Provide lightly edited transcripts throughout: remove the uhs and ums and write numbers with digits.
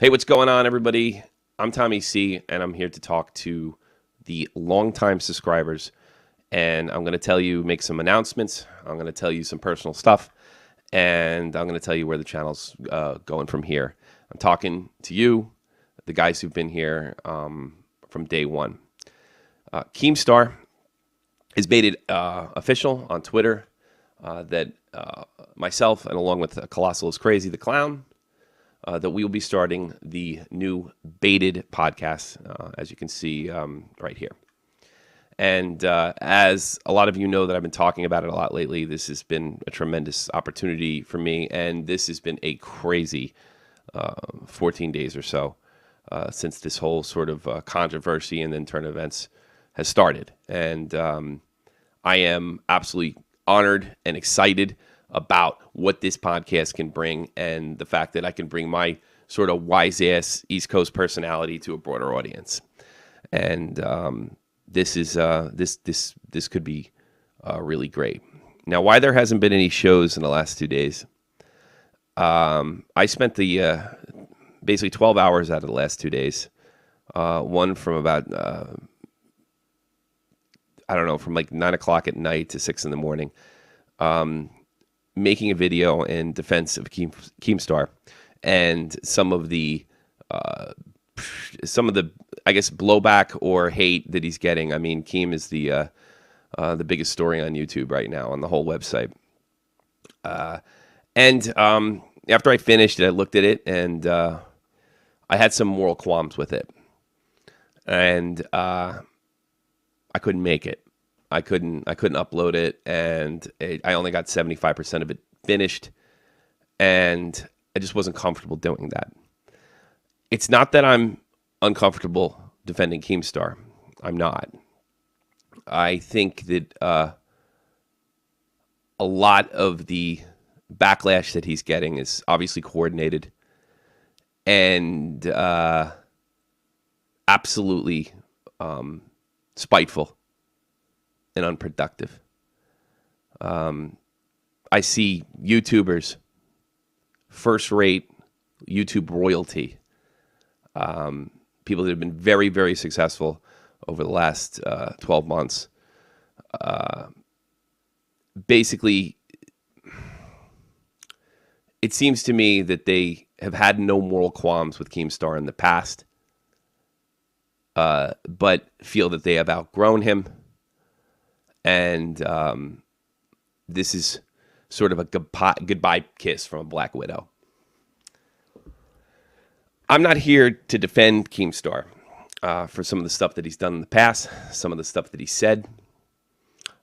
Hey, what's going on, everybody? I'm Tommy C, and I'm here to talk to the longtime subscribers. And I'm going to make some announcements. I'm going to tell you some personal stuff, and I'm going to tell you where the channel's going from here. I'm talking to you, the guys who've been here from day one. Keemstar has made it official on Twitter that myself, and along with Colossal is Crazy, the clown, that we will be starting the new baited podcast, as you can see right here. And as a lot of you know that I've been talking about it a lot lately, this has been a tremendous opportunity for me, and this has been a crazy 14 days or so since this whole sort of controversy and then turn events has started. And I am absolutely honored and excited about what this podcast can bring, and the fact that I can bring my sort of wise-ass East Coast personality to a broader audience. And this could be really great. Now, why there hasn't been any shows in the last 2 days? I spent the basically 12 hours out of the last 2 days. One from about from like 9 o'clock at night to 6 in the morning. Making a video in defense of Keemstar and some of the I guess blowback or hate that he's getting. I mean, Keem is the biggest story on YouTube right now on the whole website. And after I finished it, I looked at it, and I had some moral qualms with it, and I couldn't make it. I couldn't upload it, and I only got 75% of it finished, and I just wasn't comfortable doing that. It's not that I'm uncomfortable defending Keemstar. I'm not. I think that a lot of the backlash that he's getting is obviously coordinated and absolutely spiteful and unproductive. I see YouTubers, first-rate YouTube royalty, people that have been very, very successful over the last 12 months. Basically, it seems to me that they have had no moral qualms with Keemstar in the past, but feel that they have outgrown him. And this is sort of a goodbye kiss from a Black Widow. I'm not here to defend Keemstar for some of the stuff that he's done in the past, some of the stuff that he said.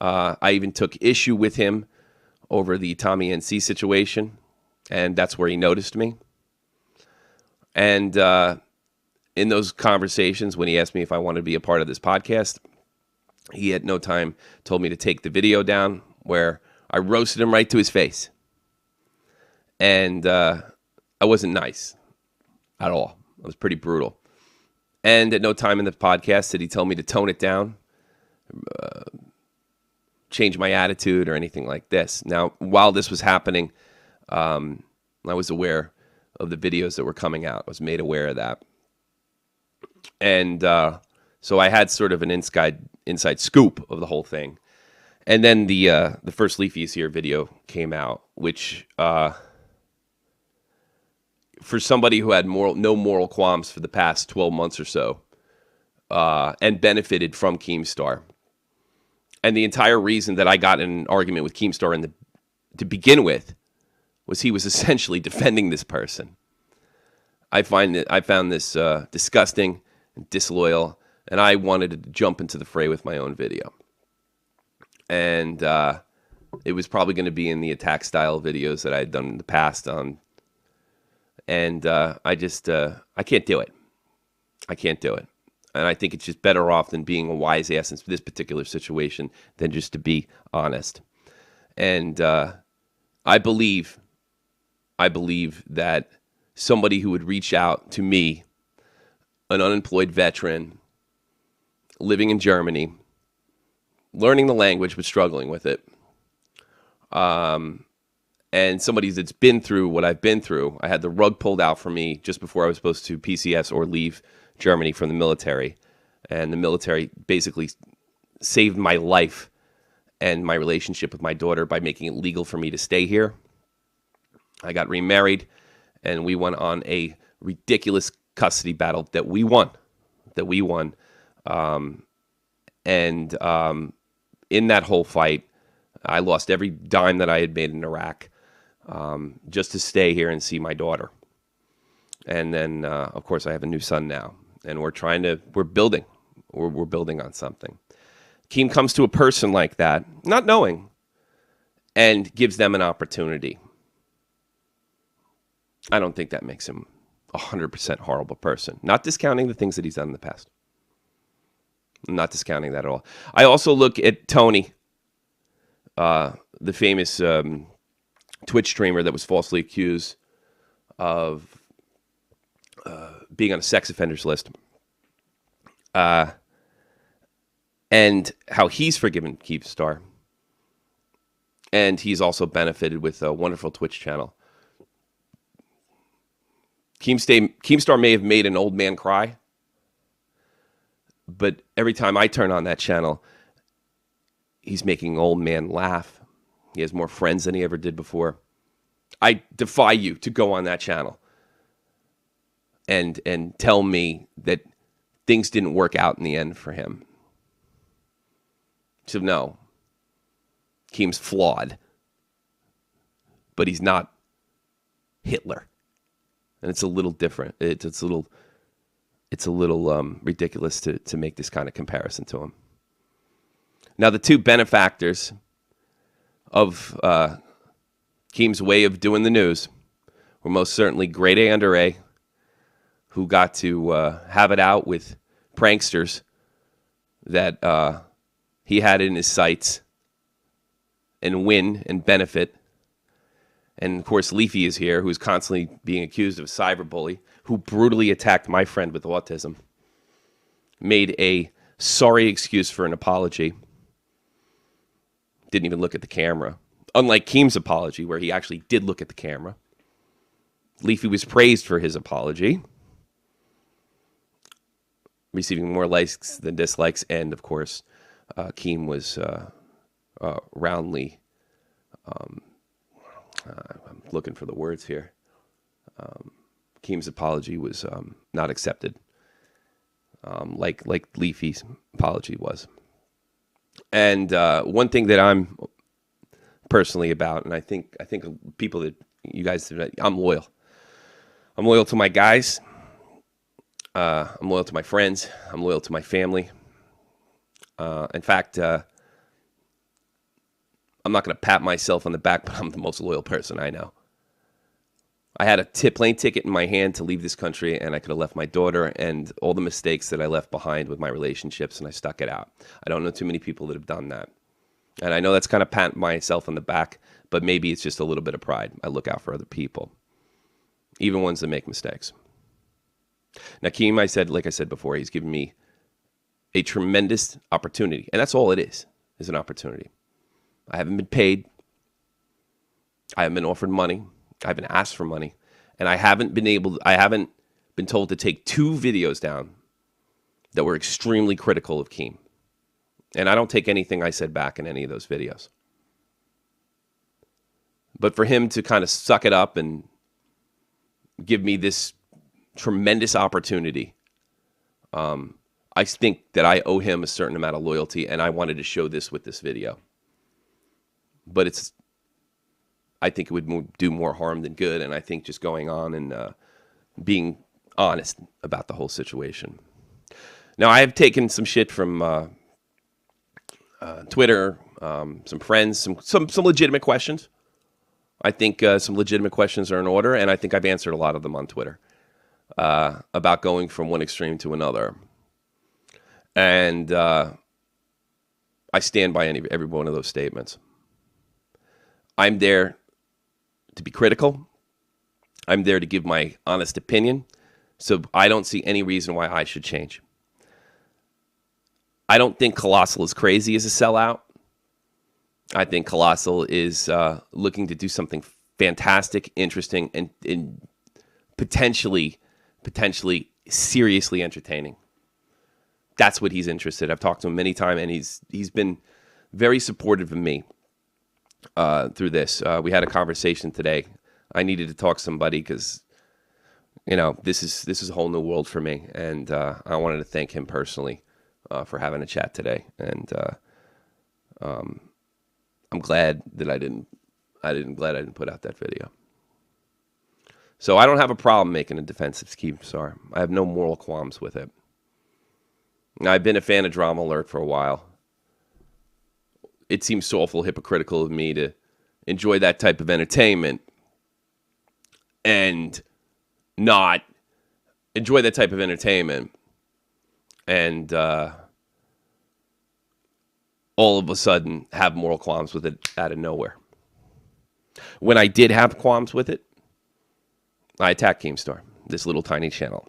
I even took issue with him over the Tommy NC situation, and that's where he noticed me. And in those conversations, when he asked me if I wanted to be a part of this podcast, he at no time told me to take the video down, where I roasted him right to his face. And I wasn't nice at all. I was pretty brutal. And at no time in the podcast did he tell me to tone it down, change my attitude, or anything like this. Now, while this was happening, I was aware of the videos that were coming out. I was made aware of that. And so I had sort of an inside scoop of the whole thing. And then the first Leafys here video came out, which for somebody who had no moral qualms for the past 12 months or so, and benefited from Keemstar. And the entire reason that I got in an argument with Keemstar to begin with was he was essentially defending this person. I found this disgusting and disloyal, and I wanted to jump into the fray with my own video. And it was probably going to be in the attack style videos that I had done in the past on. And I can't do it. I can't do it. And I think it's just better off than being a wise ass in this particular situation than just to be honest. And I believe that somebody who would reach out to me, an unemployed veteran, living in Germany, learning the language but struggling with it, and somebody that's been through what I've been through. I had the rug pulled out from me just before I was supposed to PCS or leave Germany from the military. And the military basically saved my life and my relationship with my daughter by making it legal for me to stay here. I got remarried, and we went on a ridiculous custody battle that we won. And in that whole fight, I lost every dime that I had made in Iraq just to stay here and see my daughter. And then, of course, I have a new son now, and we're building. We're building on something. Keem comes to a person like that, not knowing, and gives them an opportunity. I don't think that makes him a 100% horrible person. Not discounting the things that he's done in the past. I'm not discounting that at all. I also look at Tony, the famous Twitch streamer that was falsely accused of being on a sex offenders list. And how he's forgiven Keemstar. And he's also benefited with a wonderful Twitch channel. Keemstar may have made an old man cry, but every time I turn on that channel, he's making an old man laugh. He has more friends than he ever did before. I defy you to go on that channel and tell me that things didn't work out in the end for him. So no, Keem's flawed, but he's not Hitler, and it's a little different. It's a little ridiculous to make this kind of comparison to him. Now, the two benefactors of Keem's way of doing the news were most certainly Grade A Under A, who got to have it out with pranksters that he had in his sights and win and benefit. And, of course, Leafy is here, who's constantly being accused of a cyberbully, who brutally attacked my friend with autism, made a sorry excuse for an apology, didn't even look at the camera. Unlike Keem's apology, where he actually did look at the camera. Leafy was praised for his apology, receiving more likes than dislikes, and, of course, Keem was roundly, I'm looking for the words here. Keem's apology was not accepted, like Leafy's apology was. And one thing that I'm personally about, and I think people that you guys, I'm loyal. I'm loyal to my guys. I'm loyal to my friends. I'm loyal to my family. In fact, I'm not going to pat myself on the back, but I'm the most loyal person I know. I had a plane ticket in my hand to leave this country, and I could have left my daughter and all the mistakes that I left behind with my relationships, and I stuck it out. I don't know too many people that have done that. And I know that's kind of patting myself on the back, but maybe it's just a little bit of pride. I look out for other people, even ones that make mistakes. Now, Keem, like I said before, he's given me a tremendous opportunity, and that's all it is an opportunity. I haven't been paid. I haven't been offered money. I haven't asked for money, and I haven't been told to take 2 videos down that were extremely critical of Keem. And I don't take anything I said back in any of those videos. But for him to kind of suck it up and give me this tremendous opportunity, I think that I owe him a certain amount of loyalty, and I wanted to show this with this video. But I think it would do more harm than good, and I think just going on and being honest about the whole situation. Now, I have taken some shit from Twitter, some friends, some legitimate questions. I think some legitimate questions are in order, and I think I've answered a lot of them on Twitter about going from one extreme to another. And I stand by every one of those statements. I'm there to be critical. I'm there to give my honest opinion. So I don't see any reason why I should change. I don't think Colossal is crazy as a sellout. I think Colossal is looking to do something fantastic, interesting, and potentially seriously entertaining. That's what he's interested. I've talked to him many times, and he's been very supportive of me through this. We had a conversation today. I needed to talk to somebody because, this is a whole new world for me, and I wanted to thank him personally for having a chat today. And I'm glad that I didn't put out that video. So I don't have a problem making a defensive Keemstar. I have no moral qualms with it. I've been a fan of Drama Alert for a while. It seems so awful hypocritical of me to enjoy that type of entertainment and not enjoy that type of entertainment and all of a sudden have moral qualms with it out of nowhere. When I did have qualms with it, I attacked Keemstar, this little tiny channel.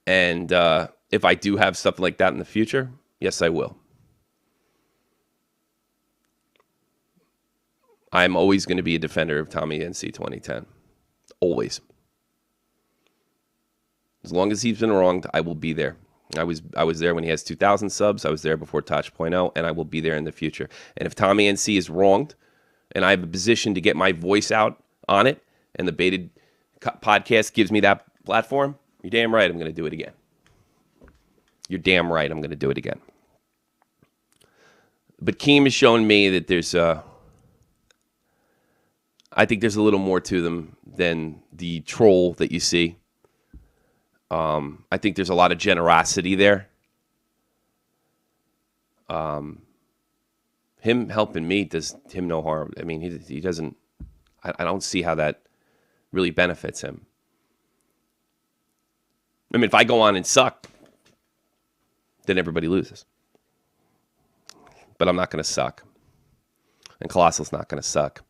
And if I do have stuff like that in the future, yes, I will. I'm always going to be a defender of Tommy NC 2010. Always. As long as he's been wronged, I will be there. I was there when he has 2,000 subs. I was there before Touch.0, and I will be there in the future. And if Tommy NC is wronged, and I have a position to get my voice out on it, and the Baited podcast gives me that platform, you're damn right I'm going to do it again. You're damn right I'm going to do it again. But Keem has shown me that there's I think there's a little more to them than the troll that you see. I think there's a lot of generosity there. Him helping me does him no harm. I mean, he doesn't. I don't see how that really benefits him. I mean, if I go on and suck, then everybody loses. But I'm not going to suck. And Colossal's not going to suck.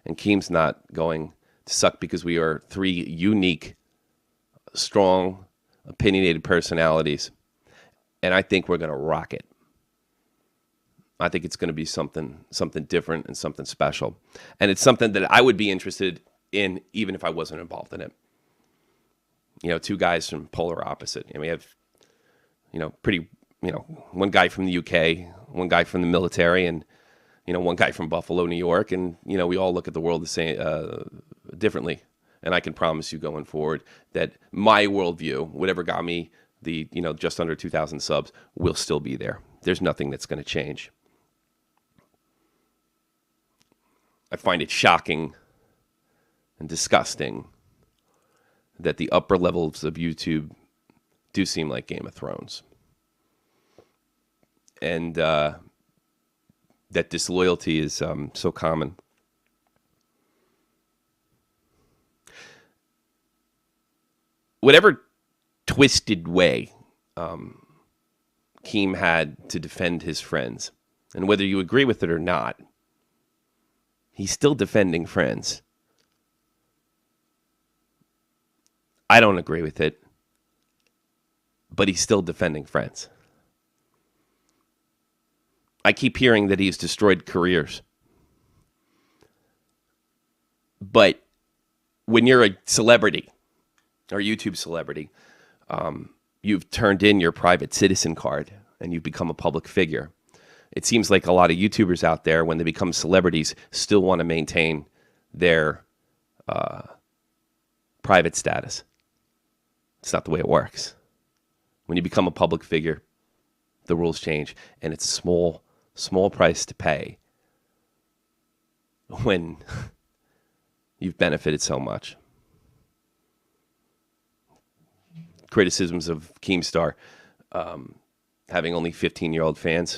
And Keem's not going to suck because we are three unique, strong, opinionated personalities. And I think we're going to rock it. I think it's going to be something different and something special. And it's something that I would be interested in even if I wasn't involved in it. Two guys from polar opposite. We have, one guy from the UK, one guy from the military, and, one guy from Buffalo, New York. And, we all look at the world the same, differently. And I can promise you going forward that my worldview, whatever got me the, just under 2,000 subs, will still be there. There's nothing that's going to change. I find it shocking and disgusting that the upper levels of YouTube do seem like Game of Thrones. And that disloyalty is so common. Whatever twisted way Keem had to defend his friends, and whether you agree with it or not, he's still defending friends. I don't agree with it, but he's still defending friends. I keep hearing that he's destroyed careers. But when you're a celebrity, or YouTube celebrity, you've turned in your private citizen card and you've become a public figure. It seems like a lot of YouTubers out there, when they become celebrities, still want to maintain their private status. It's not the way it works. When you become a public figure, the rules change, and it's a small price to pay when you've benefited so much. Criticisms of Keemstar having only 15-year-old fans.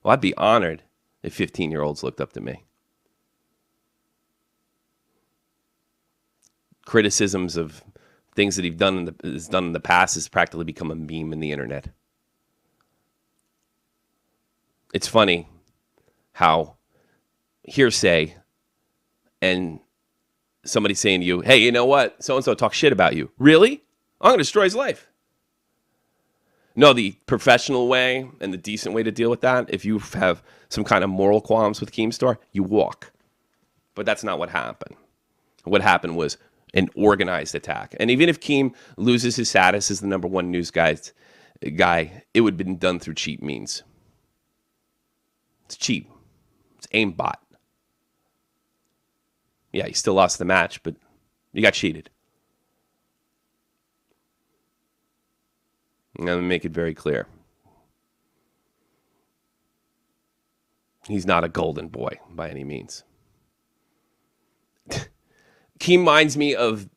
Well, I'd be honored if 15-year-olds looked up to me. Criticisms of things that he's done in the past has practically become a meme in the internet. It's funny how hearsay and somebody saying to you, hey, you know what? So-and-so talk shit about you. Really? I'm going to destroy his life. No, the professional way and the decent way to deal with that, if you have some kind of moral qualms with Keemstar, you walk. But that's not what happened. What happened was an organized attack. And even if Keem loses his status as the #1 news guy, it would have been done through cheap means. It's cheap. It's aimbot. Yeah, you still lost the match, but you got cheated. I'm going to make it very clear. He's not a golden boy by any means. Keem reminds me of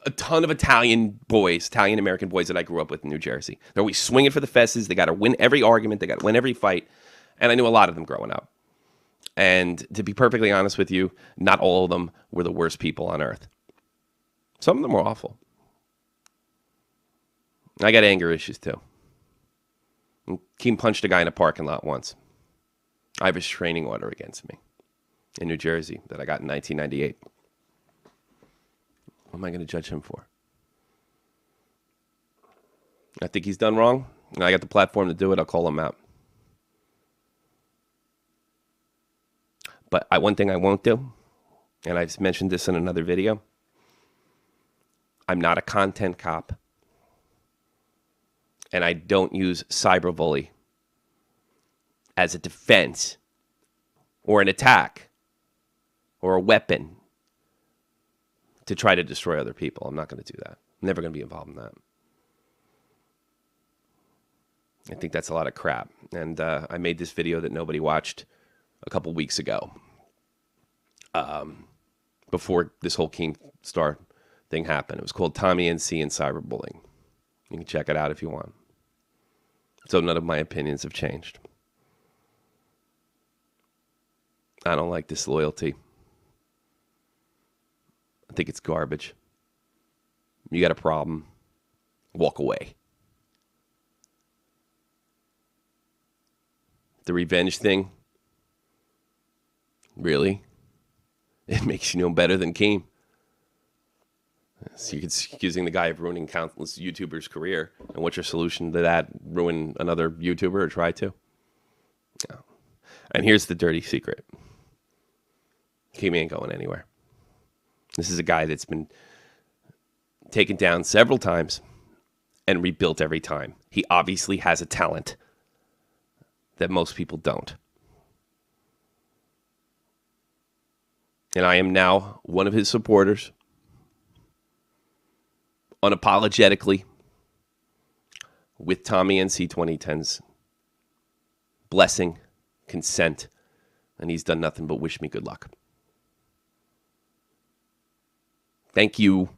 a ton of Italian American boys that I grew up with in New Jersey. They're always swinging for the fences. They got to win every argument. They got to win every fight. And I knew a lot of them growing up. And to be perfectly honest with you, not all of them were the worst people on earth. Some of them were awful. I got anger issues too. Keem punched a guy in a parking lot once. I have a restraining order against me in New Jersey that I got in 1998. What am I going to judge him for? I think he's done wrong. I got the platform to do it. I'll call him out. But one thing I won't do, and I've mentioned this in another video, I'm not a content cop. And I don't use cyberbully as a defense or an attack or a weapon to try to destroy other people. I'm not going to do that. I'm never going to be involved in that. I think that's a lot of crap. And I made this video that nobody watched a couple weeks ago, before this whole Keemstar thing happened. It was called Tommy NC and Cyberbullying. You can check it out if you want. So none of my opinions have changed. I don't like disloyalty. I think it's garbage. You got a problem, walk away. The revenge thing, really? It makes you no better than Keem. So you're accusing the guy of ruining countless YouTubers' career. And what's your solution to that? Ruin another YouTuber or try to? No. And here's the dirty secret. Keem ain't going anywhere. This is a guy that's been taken down several times and rebuilt every time. He obviously has a talent that most people don't. And I am now one of his supporters, unapologetically, with Tommy NC 2010's blessing, consent, and he's done nothing but wish me good luck. Thank you,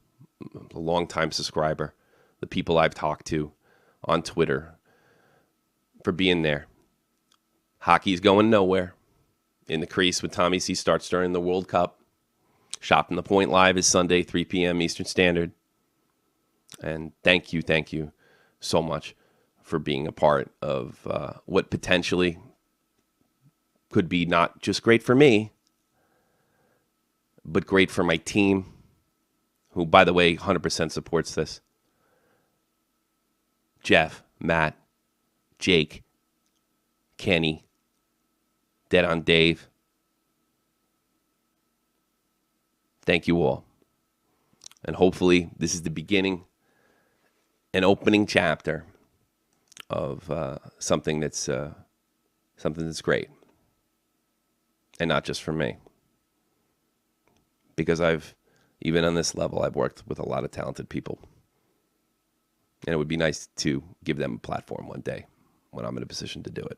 a longtime subscriber, the people I've talked to on Twitter, for being there. Hockey's going nowhere. In the crease with Tommy C starts during the World Cup. Shot from the Point Live is Sunday, 3 p.m. Eastern Standard. And thank you so much for being a part of what potentially could be not just great for me, but great for my team, who, by the way, 100% supports this. Jeff, Matt, Jake, Kenny, Dead on Dave. Thank you all. And hopefully this is the beginning, an opening chapter of something that's great. And not just for me. Because even on this level, I've worked with a lot of talented people. And it would be nice to give them a platform one day when I'm in a position to do it.